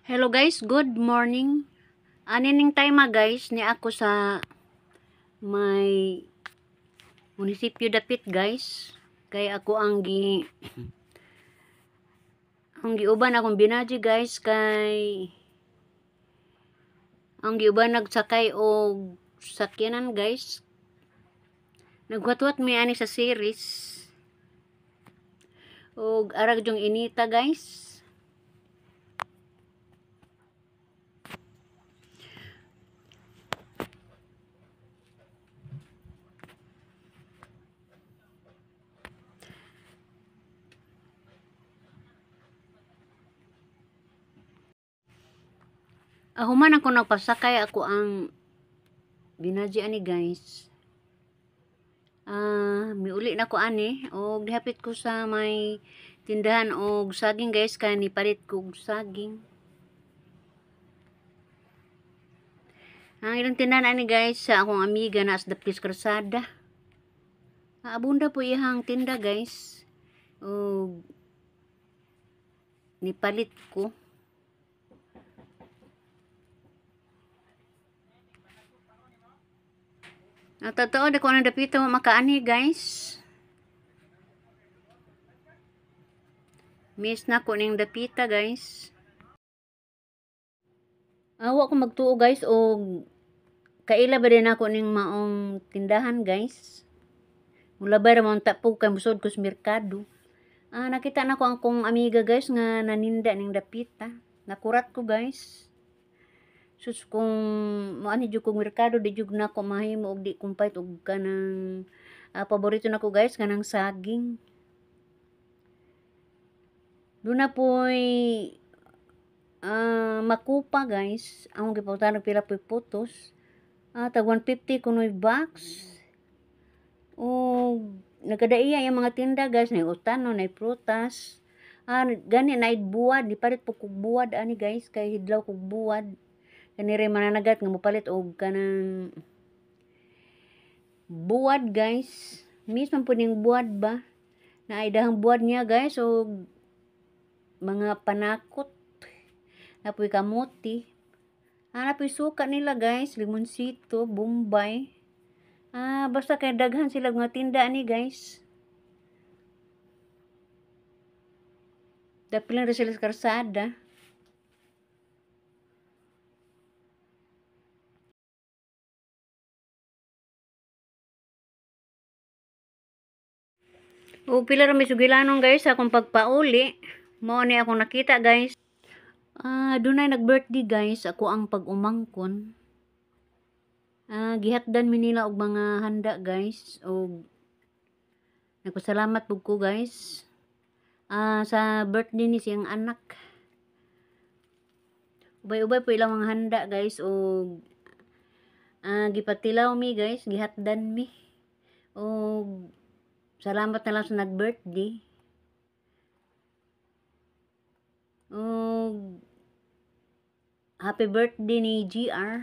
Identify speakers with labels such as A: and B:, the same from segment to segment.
A: Hello guys, good morning. Anining time guys ni ako sa may munisipyo dapit guys. Kay ako ang giuban akong binaji guys kay ang giuban nagsakay og sakyanan guys. Nagwatwat mi ani sa series. Og arag jong inita guys. Human ako nagpasakay ako ang binaji ani guys. Miuli na ko ani og dihapit ko sa may tindahan og saging guys kay nipalit ko og saging. Ang ilang tindahan ani guys sa akong amiga na sa Dapis Karsada. Abunda po iyang tinda guys. Og nipalit ko. Totoo, dako na dapito makaani guys. Miss na ko ning dapita guys. Awa ko magtuo guys o kaila ba din ako ning maong tindahan guys. Mula ba ramon tapog kay musod ko sa merkado. Nakita na ko ang kong amiga guys nga naninda ning dapita. Nakurat ko guys. Sus kung maani jud kong merkado di jud na ko mahimo og di kumpayt og kanang paborito nako guys kanang saging. Doon na po'y makupa guys. Ang gipautan pila po'y putos. Tag 150 kuno'y box. O nagkadaiya yung mga tinda guys. Na utano, na prutas. Gani na buwad. Di palit po kog buwad ani guys. Kay hidlaw kog buwad. Kanire mananagat nga mopalit og kanang buwad guys. Mismo po ning buwad ba? Na ay dahang buwad niya guys og mga panakot. Napoy kamuti. Napoy suka nila guys. Limonsito, Bombay. Basta kay daghan sila mga tinda ni guys. Dapil na rin sila sa karsada. O pila ra may sugilanon guys akong pagpauli. Mao ni akong nakita guys. Dunay nag-birthday guys ako ang pag-umangkon. Gihatdan mi nila og mga handa guys og nagpasalamat pud ko guys. Sa birthday ni siyang anak. Ubay-ubay po ilang mga handa guys og gipatilaw mi guys, gihatdan mi. Og salamat na lang sa nag-birthday. Happy birthday ni GR.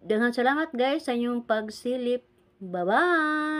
A: Daghang salamat guys sa inyong pagsilip. Bye-bye!